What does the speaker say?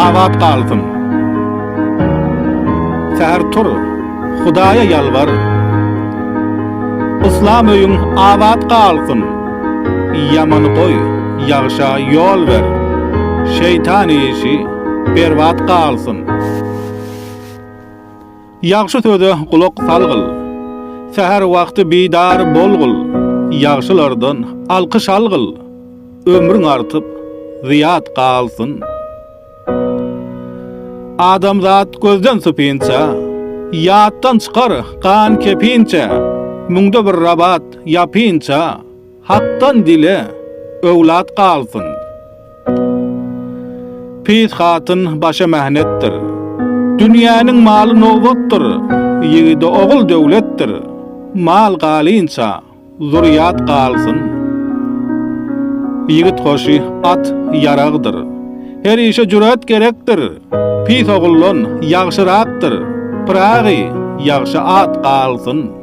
awat qalsın. Säher tur, Hudaýa ýalbar. İslam öýüň awat qalsın. Ýamany goý, ýagşa ýol ber. Şeytan işi berbat qalsın. Ýagşy söze gulak salgyl. Säher wagty bidar bolgyl. Ýagşylardan alkyş algyl. Ömrüň artyp ziyat qalsın. Adamzat gözden süpinçe, yattan çıkar kan kepinçe, müňde bir rabat yapinçe, haktan dile öwlat qalsın. Pis hatyn başa mehnettir, dünýäniň maly nowatdyr, ýigide ogul döwletdir, mal galynça zuriyat qalsın. Ýigit hoşy at yaragdyr, her işe jüret gerekdir. Pis ogullan ýagşyrakdyr, piragy ýagşy at qalsyn.